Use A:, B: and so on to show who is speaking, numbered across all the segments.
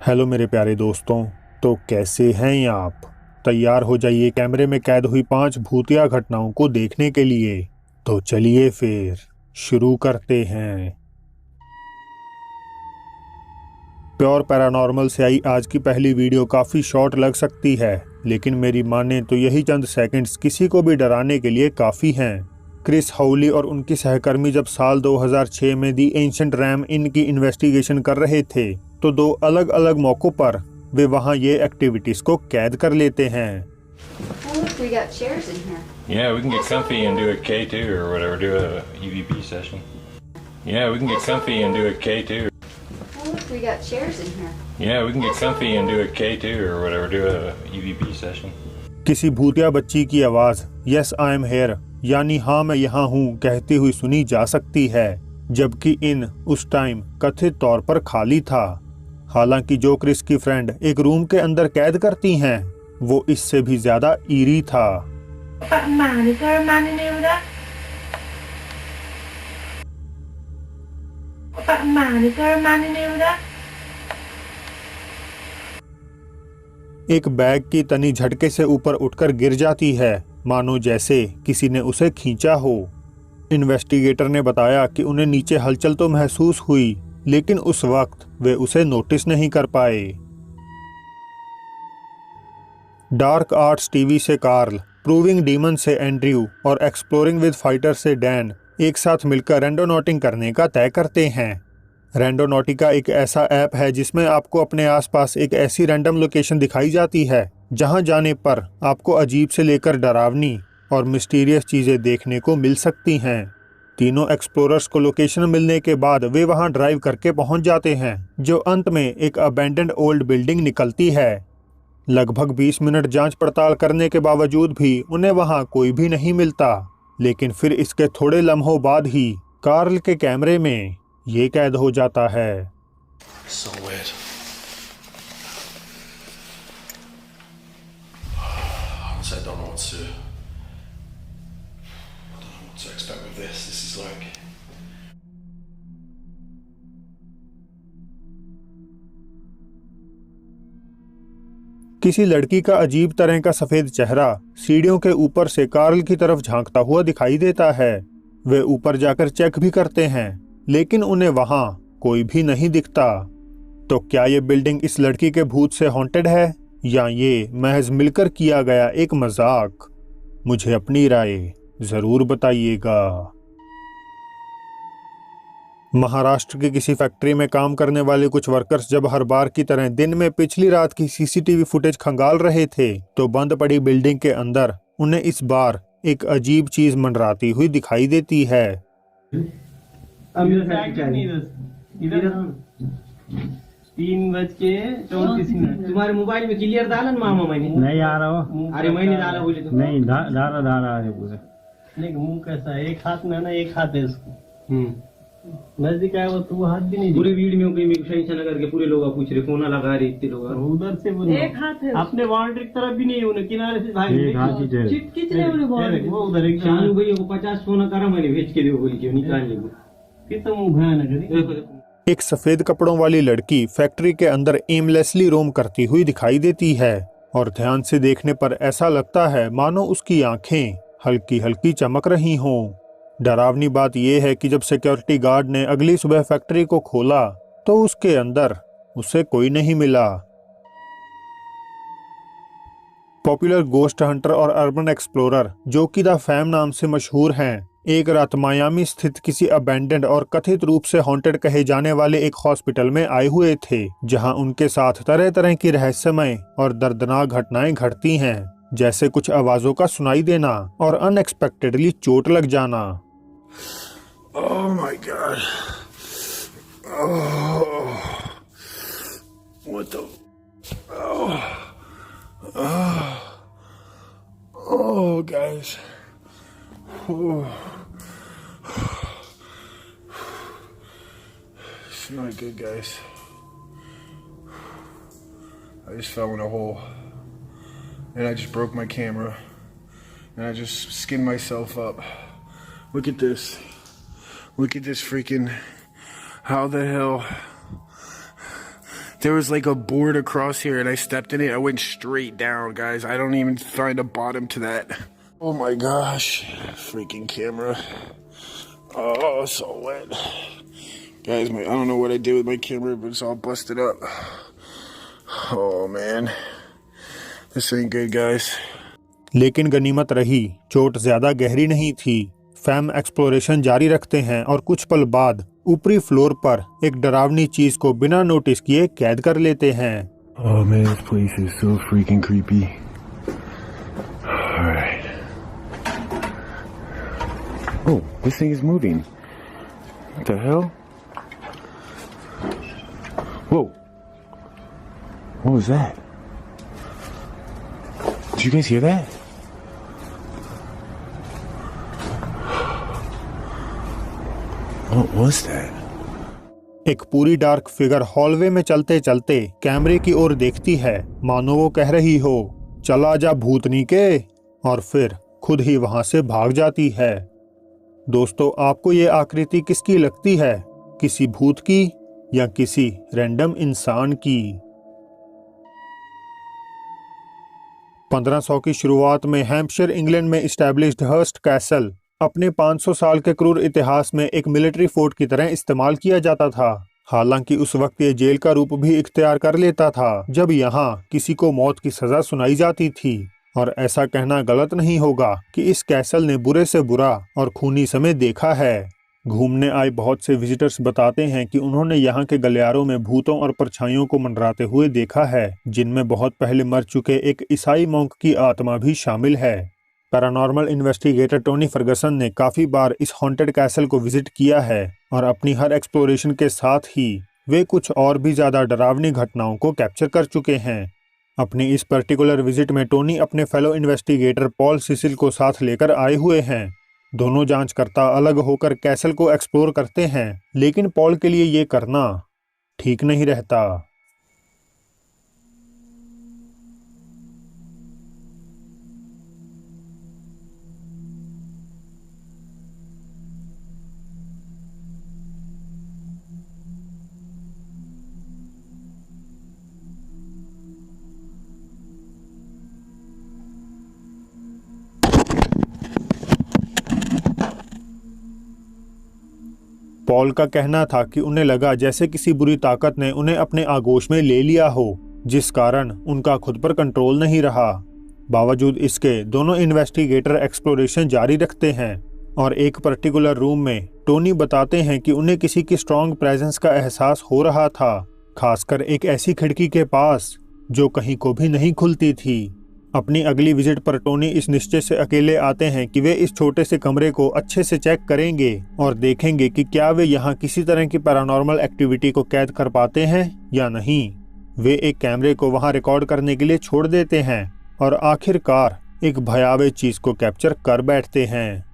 A: Hello मेरे प्यारे दोस्तों। तो कैसे हैं आप? तैयार हो जाइए कैमरे में कैद हुई 5 भूतिया घटनाओं को देखने के लिए। तो चलिए फिर शुरू करते हैं। प्योर पैरानॉर्मल से आई आज की पहली वीडियो काफ़ी शॉर्ट लग सकती है, लेकिन मेरी माने तो यही चंद सेकंड्स किसी को भी डराने के लिए काफ़ी हैं। क्रिस हाउली और उनकी सहकर्मी जब साल 2006 में दी एंशिएंट रैम इन की इन्वेस्टिगेशन कर रहे थे, तो 2 अलग अलग मौक़ों पर वे वहां ये एक्टिविटीज़ को कैद कर लेते हैं।
B: Oh, look, we got chairs in here.
C: Yeah, we can get comfy and do a K2 or whatever, do a EVP session. Yeah, we can get comfy and do a K2.
B: Oh, look, we got chairs in here.
C: Yeah, we can get comfy and do a K2 or whatever, do a EVP session.
A: किसी भूतिया बच्ची की आवाज़ yes I am here यानी हाँ मैं यहाँ हूँ कहती हुई सुनी जा सकती है, जबकि इन उस टाइम कथित तौर पर खाली था। हालांकि जो क्रिस की फ्रेंड एक रूम के अंदर कैद करती हैं, वो इससे भी ज्यादा ईरी था। एक बैग की तनी झटके से ऊपर उठकर गिर जाती है, मानो जैसे किसी ने उसे खींचा हो। इन्वेस्टिगेटर ने बताया कि उन्हें नीचे हलचल तो महसूस हुई, लेकिन उस वक्त वे उसे नोटिस नहीं कर पाए। डार्क आर्ट्स टीवी से कार्ल, प्रूविंग डीमन से एंड्रयू और एक्सप्लोरिंग विद फाइटर से डैन एक साथ मिलकर रैंडोनॉटिंग करने का तय करते हैं। रैंडोनॉटिका एक ऐसा ऐप है जिसमें आपको अपने आसपास एक ऐसी रैंडम लोकेशन दिखाई जाती है जहां जाने पर आपको अजीब से लेकर डरावनी और मिस्टीरियस चीज़ें देखने को मिल सकती हैं। तीनों एक्सप्लोरर्स को लोकेशन मिलने के बाद वे वहां ड्राइव करके पहुंच जाते हैं, जो अंत में एक अबैंडन्ड ओल्ड बिल्डिंग निकलती है। लगभग 20 मिनट जांच पड़ताल करने के बावजूद भी उन्हें वहां कोई भी नहीं मिलता, लेकिन फिर इसके थोड़े लम्हों बाद ही कार्ल के कैमरे में ये कैद हो जाता है।
D: So weird. Honestly, I don't know what to expect with this. This is like.
A: किसी लड़की का अजीब तरह का सफेद चेहरा सीढ़ियों के ऊपर से कार्ल की तरफ झांकता हुआ दिखाई देता है। वे ऊपर जाकर चेक भी करते हैं, लेकिन उन्हें वहां कोई भी नहीं दिखता। तो क्या ये बिल्डिंग इस लड़की के भूत से हॉन्टेड है या ये महज मिलकर किया गया एक मजाक? मुझे अपनी राय जरूर बताइएगा। महाराष्ट्र की किसी फैक्ट्री में काम करने वाले कुछ वर्कर्स जब हर बार की तरह दिन में पिछली रात की सीसीटीवी फुटेज खंगाल रहे थे, तो बंद पड़ी बिल्डिंग के अंदर उन्हें इस बार एक अजीब चीज मंडराती हुई दिखाई देती है।
E: इधर 3:34 तुम्हारे मोबाइल में क्लियर डाला ना मामा? मैंने
F: नहीं आ रहा हो।
E: अरे मैंने डाला बोले तो
F: नहीं धारा है पूरे।
E: नहीं मुंह कैसा है, एक हाथ में ना, एक हाथ है उसको। नजदीक आया वो तू हाथ भी नहीं, पूरे वीडियो में सही से करके पूरे लोग पूछ रहे, फोन लगा रहे इतने लोग उधर से एक हाथ है, अपने बाउंड्री की तरफ भी नहीं, उन्हें किनारे से भाई खींच रहे वो उधर। एक शानू भैया को 50 सोना करा मैंने भेज के लिए बोली के निकालने को, कितना मुंह भयानक है।
A: एक सफेद कपड़ों वाली लड़की फैक्ट्री के अंदर एमलेसली रोम करती हुई दिखाई देती है, और ध्यान से देखने पर ऐसा लगता है मानो उसकी आंखें हल्की हल्की चमक रही हों। डरावनी बात यह है कि जब सिक्योरिटी गार्ड ने अगली सुबह फैक्ट्री को खोला, तो उसके अंदर उसे कोई नहीं मिला। पॉपुलर गोस्ट हंटर और अर्बन एक्सप्लोरर जो कि द फैम नाम से मशहूर हैं, एक रात मायामी स्थित किसी अबैंडन्ड और कथित रूप से हॉन्टेड कहे जाने वाले एक हॉस्पिटल में आए हुए थे, जहां उनके साथ तरह तरह की रहस्यमय और दर्दनाक घटनाएं घटती हैं, जैसे कुछ आवाजों का सुनाई देना और अनएक्सपेक्टेडली चोट लग जाना।
D: Oh my god. Oh. What the? Oh. Oh. Oh, guys. Oh. It's not good, guys. I just fell in a hole. And I just broke my camera. And I just skinned myself up. Look at this. Look at this freaking... How the hell There was like a board across here and I stepped in it. I went straight down, guys. I don't even find a bottom to that. Oh my gosh. Freaking camera. Oh, so wet. Guys, I don't know what I did with my camera, but it's all busted up. Oh man. This ain't good, guys.
A: लेकिन गनीमत रही, चोट ज्यादा गहरी नहीं थी। Fam exploration जारी रखते हैं और कुछ पल बाद ऊपरी फ्लोर पर एक डरावनी चीज को बिना नोटिस किए कैद कर लेते हैं।
D: Oh man, this place is so freaking creepy. Alright. Oh, this thing is moving. What the hell? Whoa. What was that? Did you guys hear that? What was that?
A: एक पूरी डार्क फिगर हॉलवे में चलते चलते कैमरे की ओर देखती है, मानो वो कह रही हो, चला जा भूतनी के, और फिर खुद ही वहां से भाग जाती है। दोस्तों, आपको ये आकृति किसकी लगती है? किसी भूत की या किसी रैंडम इंसान की? 1500 की शुरुआत में हैम्पशायर इंग्लैंड में इस्टेब्लिश्ड हर्स्ट कैसल अपने 500 साल के क्रूर इतिहास में एक मिलिट्री फोर्ट की तरह इस्तेमाल किया जाता था। हालांकि उस वक्त ये जेल का रूप भी इख्तियार कर लेता था, जब यहाँ किसी को मौत की सजा सुनाई जाती थी। और ऐसा कहना गलत नहीं होगा कि इस कैसल ने बुरे से बुरा और खूनी समय देखा है। घूमने आए बहुत से विजिटर्स बताते हैं कि उन्होंने यहाँ के गलियारों में भूतों और परछाइयों को मंडराते हुए देखा है, जिनमें बहुत पहले मर चुके एक ईसाई मॉन्क की आत्मा भी शामिल है। पैरानॉर्मल इन्वेस्टिगेटर टोनी फर्गसन ने काफ़ी बार इस हॉन्टेड कैसल को विजिट किया है और अपनी हर एक्सप्लोरेशन के साथ ही वे कुछ और भी ज़्यादा डरावनी घटनाओं को कैप्चर कर चुके हैं। अपनी इस पर्टिकुलर विजिट में टोनी अपने फेलो इन्वेस्टिगेटर पॉल सिसिल को साथ लेकर आए हुए हैं। दोनों जांचकर्ता अलग होकर कैसल को एक्सप्लोर करते हैं, लेकिन पॉल के लिए ये करना ठीक नहीं रहता। पॉल का कहना था कि उन्हें लगा जैसे किसी बुरी ताकत ने उन्हें अपने आगोश में ले लिया हो, जिस कारण उनका खुद पर कंट्रोल नहीं रहा। बावजूद इसके दोनों इन्वेस्टिगेटर एक्सप्लोरेशन जारी रखते हैं और एक पर्टिकुलर रूम में टोनी बताते हैं कि उन्हें किसी की स्ट्रॉन्ग प्रेजेंस का एहसास हो रहा था, खासकर एक ऐसी खिड़की के पास जो कहीं को भी नहीं खुलती थी। अपनी अगली विजिट पर टोनी इस निश्चय से अकेले आते हैं कि वे इस छोटे से कमरे को अच्छे से चेक करेंगे और देखेंगे कि क्या वे यहाँ किसी तरह की पैरानॉर्मल एक्टिविटी को कैद कर पाते हैं या नहीं। वे एक कैमरे को वहाँ रिकॉर्ड करने के लिए छोड़ देते हैं और आखिरकार एक भयावह चीज को कैप्चर कर बैठते हैं।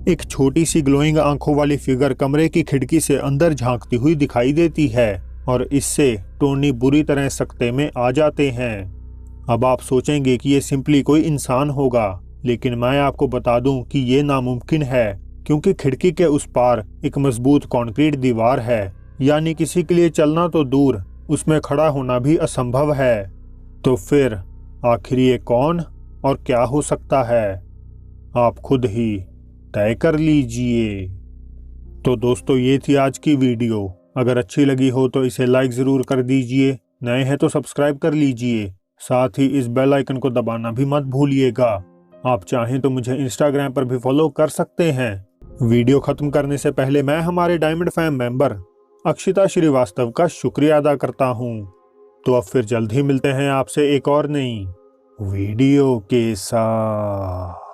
A: एक छोटी सी ग्लोइंग आंखों वाली फिगर कमरे की खिड़की से अंदर झांकती हुई दिखाई देती है और इससे टोनी बुरी तरह सकते में आ जाते हैं। अब आप सोचेंगे कि ये सिंपली कोई इंसान होगा, लेकिन मैं आपको बता दूं कि ये नामुमकिन है, क्योंकि खिड़की के उस पार एक मजबूत कंक्रीट दीवार है, यानी किसी के लिए चलना तो दूर, उसमें खड़ा होना भी असंभव है। तो फिर आखिर ये कौन और क्या हो सकता है, आप खुद ही तय कर लीजिए। तो दोस्तों, ये थी आज की वीडियो। अगर अच्छी लगी हो तो इसे लाइक ज़रूर कर दीजिए, नए हैं तो सब्सक्राइब कर लीजिए, साथ ही इस बेल आइकन को दबाना भी मत भूलिएगा। आप चाहें तो मुझे इंस्टाग्राम पर भी फॉलो कर सकते हैं। वीडियो ख़त्म करने से पहले मैं हमारे diamond fam member Akshita Srivastava का शुक्रिया अदा करता हूँ। तो अब फिर जल्द ही मिलते हैं आपसे एक और नई वीडियो के साथ।